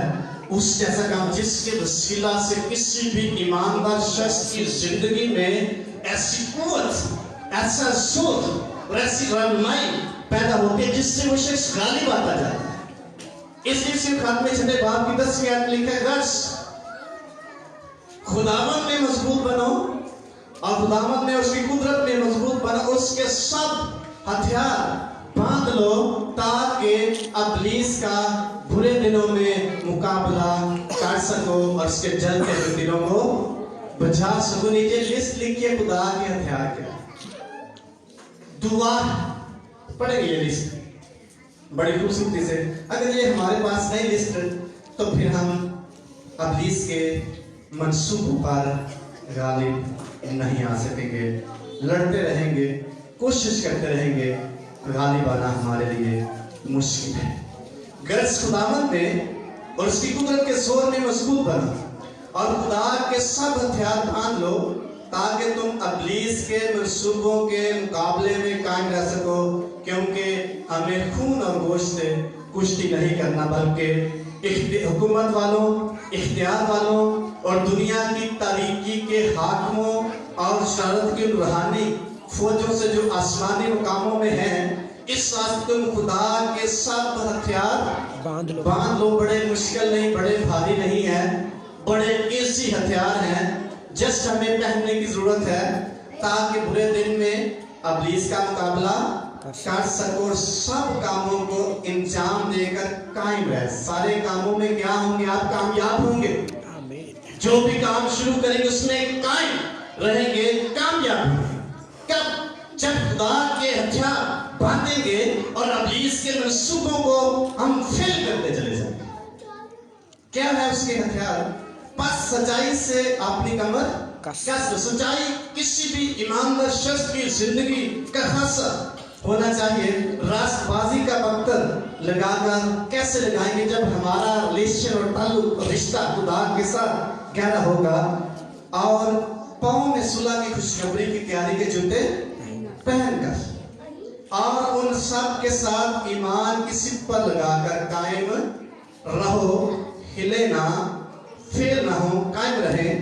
उस जैसा काम जिसके वसीला से किसी भी ईमानदार शख्स की जिंदगी में ऐसी कुव्वत, ऐसा जोर और ऐसी रहनुमाई पैदा होती है जिससे वो शख्स गालिब आता जाता है। इसलिए सिर्फ खात्मे छठे बाब की 10वीं आयत में लिखा है, गर्ज खुदावंद में मजबूत बनो और खुदावंद में उसकी कुदरत में मजबूत बनो, उसके सब हथियार बांध लो ताकि इब्लीस का बुरे दिनों में मुकाबला कर सको और उसके जलते हुए दिनों को बचा सको। नीचे लिस्ट लिखिए खुदा के हथियार क्या। दुआ पढ़ेंगे ये लिस्ट बड़ी खूबसूरती से। अगर ये हमारे पास नहीं लिस्ट तो फिर हम इब्लीस के मंसूबों पर गालिब नहीं आ सकेंगे, लड़ते रहेंगे, कोशिश करते रहेंगे, गालिब आना हमारे लिए मुश्किल है। गर्ज खुदावंद में और उसकी कुदरत के जोर में मजबूत बनो और खुदा के सब हथियार बांध लो ताकि तुम इब्लीस के मंसूबों के मुकाबले में कायम रह सको, क्योंकि हमें खून और गोश्त से कुश्ती नहीं करना बल्कि हुकूमत वालों, इख्तियार वालों और दुनिया की तारीकी के हाकिमों और शरारत की रूहानी फौजों से जो आसमानी मुकामों में हैं। इस वास्ते तुम खुदा के सब हथियार बांध लो। बड़े मुश्किल नहीं, बड़े भारी नहीं है, बड़े इजी हथियार हैं, जस्ट हमें पहनने की जरूरत है ताकि बुरे दिन में इब्लीस का मुकाबला कर सको और सब कामों को इंजाम देकर कायम रहे। सारे कामों में क्या होंगे, आप कामयाब होंगे। जो भी काम शुरू करेंगे उसमें कायम रहेंगे, कामयाब होंगे। कब? जब खुदा के हथियार बांधेंगे और इब्लीस के मंसूबों को हम फेल करते चले जाएंगे। क्या है उसके हथियार? बस सच्चाई से अपनी कमर कस। सच्चाई किसी भी ईमानदार शख्स की जिंदगी का खासा होना चाहिए। रास्तबाजी का पत्थर लगाकर कैसे लगाएंगे? जब हमारा रिलेशन और ताल्लुक रिश्ता खुदा के साथ गहरा होगा और पाँव में सुलह की खुशखबरी की तैयारी के जूते पहनकर और उन सब के साथ ईमान की सिप पर लगाकर कायम रहो, हिले ना, फेल ना हो, कायम रहे,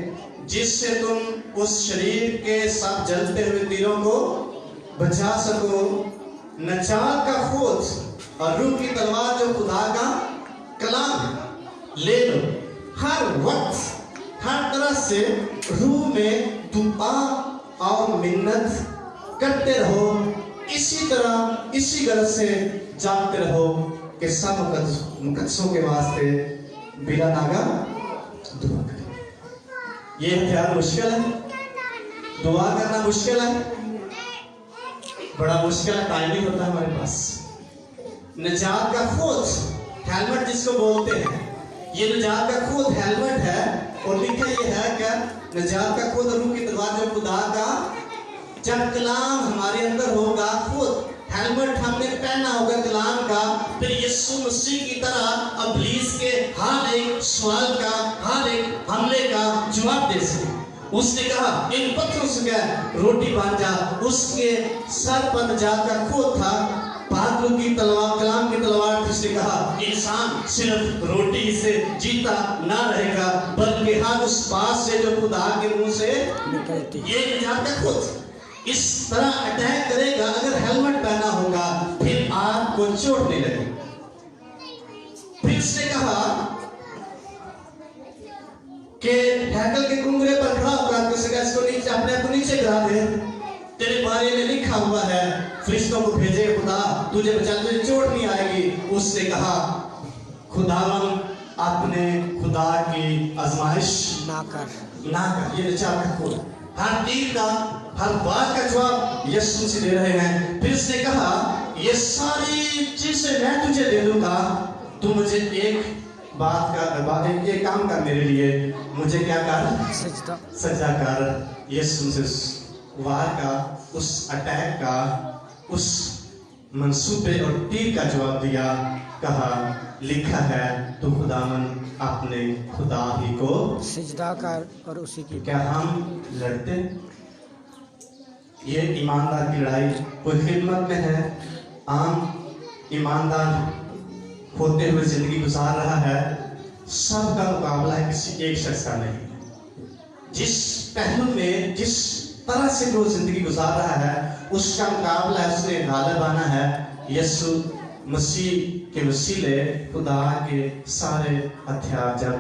जिससे तुम उस शरीर के सब जलते हुए तीरों को बचा सको। नजात का खोज और रूह की तलवार जो खुदा का कलाम ले लो। हर वक्त हर तरह से रूह में दुआ और मिन्नत करते रहो। इसी तरह इसी गरज से जागते रहो कि सब मुकद्दसों के वास्ते बिला नागा दुआ करें। ये हथियार मुश्किल है, दुआ करना मुश्किल है, बड़ा मुश्किल है, टाइम नहीं होता हमारे पास। नजात का खोज हेलमेट जिसको बोलते हैं, ये नजात का खोज हेलमेट है और लिखा ये है कि निजात का खुद रूह की तलवार जो खुदा का, जब कलाम हमारे अंदर होगा, खुद हेलमेट हमने पहना होगा कलाम का, फिर यीशु मसीह की तरह इब्लीस के हर एक सवाल का, हर एक हमले का जवाब दे सके। उसने कहा इन पत्थरों से क्या रोटी बन जा। उसके सर पर निजात का खुद था, बादलों की तलवार, कलाम की तलवार। उसने कहा इंसान सिर्फ रोटी से जीता ना रहेगा, बल्कि हर उस बात से जो खुदा के मुंह से निकलती। ये निजात का खुद इस तरह अटैक करेगा। अगर हेलमेट पहना होगा फिर आपको चोट नहीं लगेगी। फिर उसने कहा कि हैकल के कुंगरे पर खड़ा होकर इसको नीचे, अपने को नीचे गिरा दे, तेरे बारे में लिखा हुआ है फरिश्तों को भेजे खुदा, तुझे बचा, तुझे चोट नहीं आएगी। उसने कहा खुदावन अपने खुदा की आजमाइश ना कर। ये निजात का खुद हर तीर का, हर बात का जवाब यीशु मसीह दे रहे हैं। फिर उसने कहा ये सारी चीजें मैं तुझे दे दूंगा, तू मुझे एक बात का, एक काम कर मेरे लिए, मुझे क्या कर, सजदा कर। यीशु मसीह वार का, उस अटैक का, उस मंसूबे और तीर का जवाब दिया। कहा लिखा है तो खुदावन अपने खुदा ही को सजदा कर और उसी की। क्या हम लड़ते? ये ईमानदार की लड़ाई कोई खिदमत में है, आम ईमानदार होते हुए जिंदगी गुजार रहा है, सबका मुकाबला है, किसी एक शख्स का नहीं। जिस पहलू में, जिस तरह से वो जिंदगी गुजार रहा है, उसका मुकाबला है, उसने गालिब आना है। यीशु मसीह के वसीले खुदा के सारे हथियार जब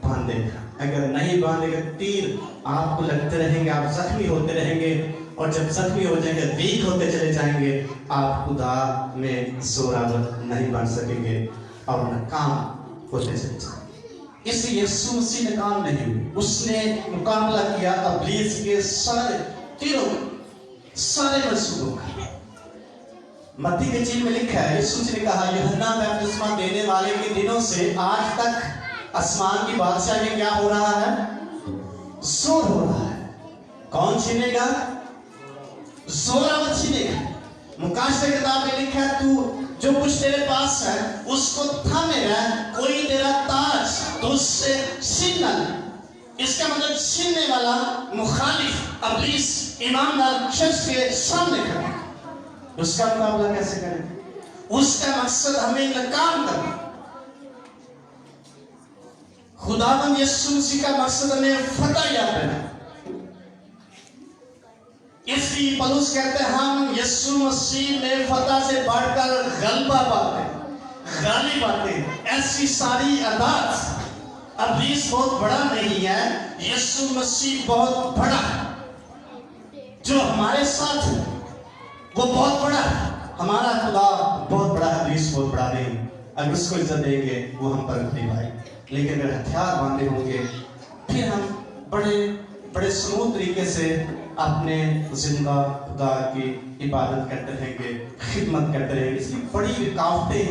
बांधेगा, अगर नहीं बांधेगा तीर आपको लगते रहेंगे, आप जख्मी होते रहेंगे, और जब जख्मी हो जाएंगे, वीक होते चले जाएंगे, आप खुदा में जोरावर नहीं बन सकेंगे और नाकाम होते चले जाएंगे। इसलिए यीशु मसीह नाकाम नहीं हुए, उसने मुकाबला किया इब्लीस के सारे तीरों, सारे मंसूबों का। मत्ती के इंजील में लिखा है, यीशु ने कहा यूहन्ना बपतिस्मा देने वाले के दिनों से आज तक आसमान की बादशाह में क्या हो रहा है, जोर हो रहा है। कौन छीनेगा? जोरावर छीनेगा। मुकाशे किताब में लिखा है तू जो कुछ तेरे पास है उसको थामे रह, कोई तेरा ताज तो उससे छीन ना ले। इसका मतलब छीनने वाला मुखालिफ इब्लीस ईमानदार शख्स के सामने खड़ा है, उसका मुकाबला कैसे करें? उसका मकसद हमें नाकाम करना। खुदावंद यीशु मसीह का मकसद हमें फतह याद देना। इसलिए पौलुस कहते हैं हम यीशु मसीह में फतह से बढ़कर गलबा पाते, गाली पाते। ऐसी सारी अदात, इब्लीस बहुत बड़ा नहीं है, यीशु मसीह बहुत बड़ा है। जो हमारे साथ है वो बहुत बड़ा है, हमारा खुदा बहुत बड़ा है, इब्लीस बहुत बड़ा नहीं। अगर उसको इज्जत देंगे वो हम पर नहीं भाई, लेकिन अगर हथियार बांधे होंगे फिर हम बड़े बड़े स्मूथ तरीके से अपने जिंदा खुदा की इबादत करते रहेंगे, खिदमत करते रहेंगे। इसलिए बड़ी रुकावटें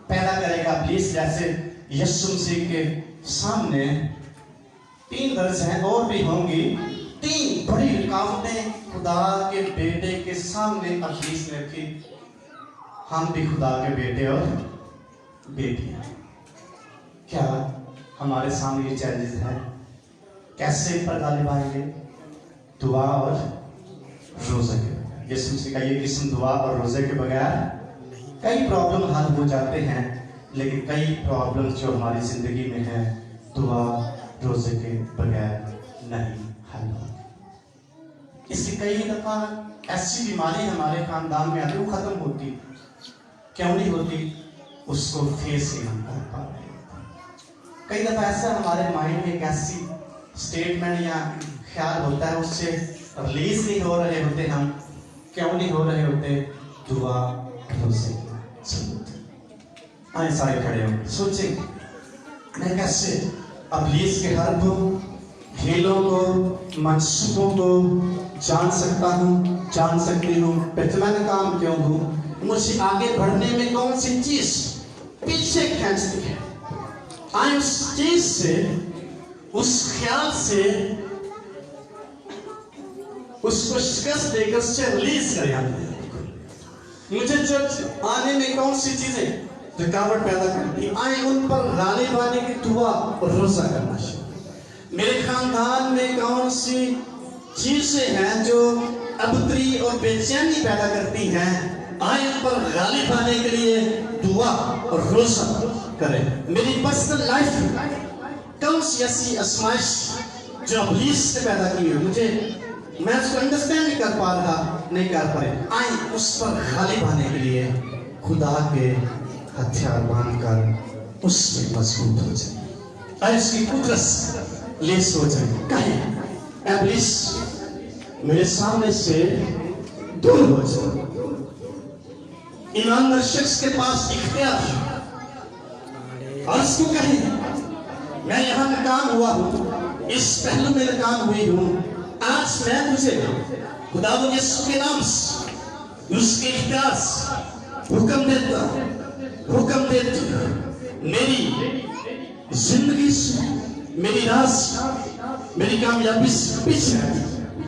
पैदा करेगा इब्लीस। जैसे यीशु मसीह के सामने 3 दर्ज हैं और भी होंगी, 3 बड़ी रुकावटें खुदा के बेटे के सामने इब्लीस ने रखी। हम भी खुदा के बेटे और बेटियां, क्या हमारे सामने ये चैलेंज है? कैसे पर्दा निभाएंगे? दुआ और रोजे के बगैर। यीशु मसीह का ये किस्म दुआ और रोजे के बगैर कई प्रॉब्लम हल हो जाते हैं, लेकिन कई प्रॉब्लम जो हमारी जिंदगी में है दुआ रोजे के बगैर नहीं हल होती। इसलिए कई दफा ऐसी बीमारी हमारे खानदान में आती, वो खत्म होती क्यों नहीं होती? उसको फेस नहीं हम कर पा रहे। कई दफा ऐसा हमारे माइंड में एक ऐसी स्टेटमेंट या ख्याल होता है, उससे रिलीज नहीं हो रहे होते। हम क्यों नहीं हो रहे होते? दुआ रोजे आए सारे खड़े हो सोचे मैं कैसे इब्लीस के हरबों, खेलों को, मंसूबों को जान सकता हूँ, जान सकती हूँ, फिर मैं नाकाम क्यों हूँ? मुझे आगे बढ़ने में कौन सी चीज पीछे खींचती है? आए उस चीज से, उस ख्याल से उसको शिकस्त देकर उससे रिलीज करें। मुझे चर्च आने में कौन सी चीजें रुकावट पैदा करती आए, उन पर गालिब आने की दुआ और रोजा करना चाहिए। मेरे खानदान में कौन सी चीजें हैं जो अबतरी और बेचैनी पैदा करती हैं, आए उन पर गालिब आने के लिए दुआ और रोजा करें। मेरी पर्सनल लाइफ में कौन सी ऐसी आजमाइश जो इब्लीस ने पैदा की है, मुझे मैं उसको अंडरस्टैंड नहीं कर पा रहा, नहीं कर पा रहे, आए उस पर गालिब आने के लिए खुदा के हथियार बांधकर उसमें मजबूत हो जाए, आए उसकी कुदरत से लेस हो जाए। कहें इब्लीस मेरे सामने से दूर हो जाए। ईमानदार शख्स के पास इख्तियार है और उसको कहें मैं यहाँ नाकाम हुआ हूँ, इस पहलू में नाकाम हुई हूँ, आज मैं तुझे खुदावंद यीशु के नाम से उसके इख्तियार से हुक्म देती मेरी जिंदगी से, मेरी राह से, मेरी कामयाबी से पीछे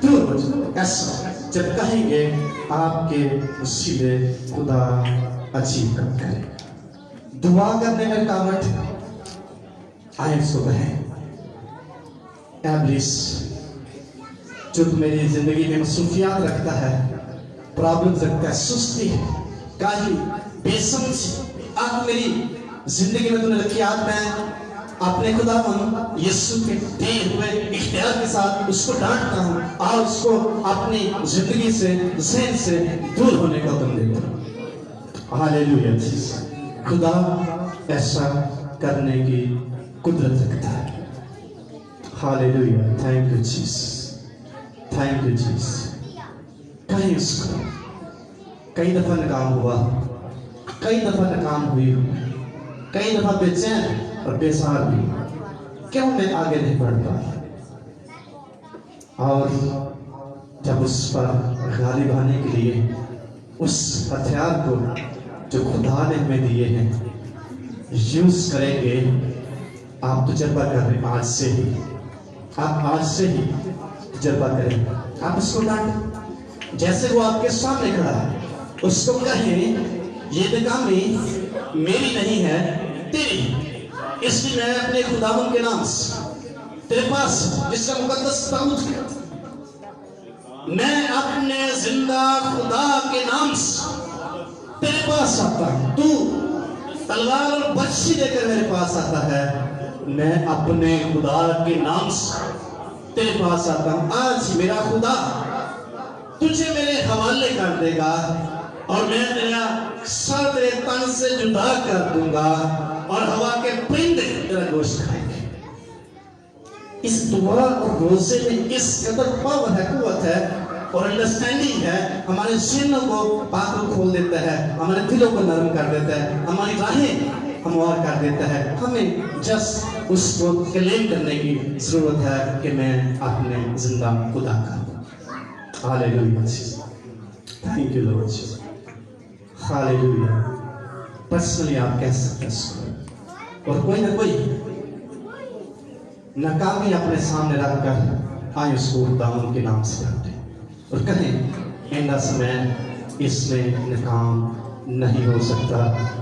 दूर हो जाए। ऐसा जब कहेंगे आपके वसीले खुदा अजीब काम करे। दुआ करने में रुकावट आए उसको कहें इब्लीस जो मेरी जिंदगी में मसरूफियात रखता है, प्रॉब्लम रखता है, सुस्ती है, काली, बेसमझी, आज मेरी जिंदगी में तूने रखी, आज मैं अपने खुदावंद यीशु के दिए हुए इख्तियार के साथ उसको डांटता हूँ और उसको अपनी जिंदगी से, ज़हन से दूर होने का हुक्म देता हूँ। हालेलुया। खुदा ऐसा करने की कुदरत रखता है। Hallelujah. Thank you Jesus, thank you Jesus. कहीं उसको कई दफा नाकाम हुआ, कई दफा नाकाम हुई हूँ, कई दफा बेचैन और बेसहार भी, क्यों मैं आगे नहीं बढ़ पा रहा। और जब उस पर गालिब आने के लिए उस हथियार को जो खुदा ने हमें दिए हैं यूज करेंगे, आप तजुर्बा कर रहे हैं आज से ही, आप आज से ही तजुर्बा करें। आप उसको डांटें जैसे वो आपके सामने खड़ा है, उसको कहें ये नाकामी मेरी नहीं है, तेरी, इसलिए मैं अपने खुदावंद के नाम से तेरे पास जिसका मुकद्दस ताबूत है, मैं अपने जिंदा खुदा के नाम से तेरे पास आता हूं। तू तलवार और बर्छी लेकर मेरे पास आता है, मैं अपने खुदा के नाम से तेरे पास आता हूं। आज मेरा खुदा तुझे मेरे हवाले कर देगा और मैं तेरा सर तेरे तन से जुदा कर दूंगा और हवा के परिंदे तेरा गोश्त खाएंगे। इस दुआ और रोजे में इस कदर पावर है, कुव्वत है और अंडरस्टैंडिंग है, हमारे ज़हनों को पाक खोल देता है, हमारे दिलों को नरम कर देता है, हमारी राहें हमवार कर देता है। हमें जस्ट उसको क्लेम करने की जरूरत है कि मैं अपने जिंदा खुदा का। Hallelujah. Thank you Lord Jesus. Hallelujah. Personally आप कह सकते हैं इसको, और कोई ना कोई नाकामी अपने सामने रखकर आए उसको खुदावंद के नाम से डांटे और कहें इंदा समय इसमें नाकाम नहीं हो सकता।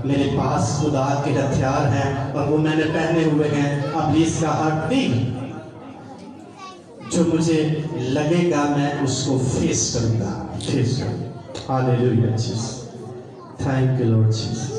मेरे पास खुदा के हथियार हैं और वो मैंने पहने हुए हैं। इब्लीस का हर दिन जो मुझे लगेगा मैं उसको फेस करूंगा, फेस करूंगा। Hallelujah Jesus. Thank you Lord Jesus.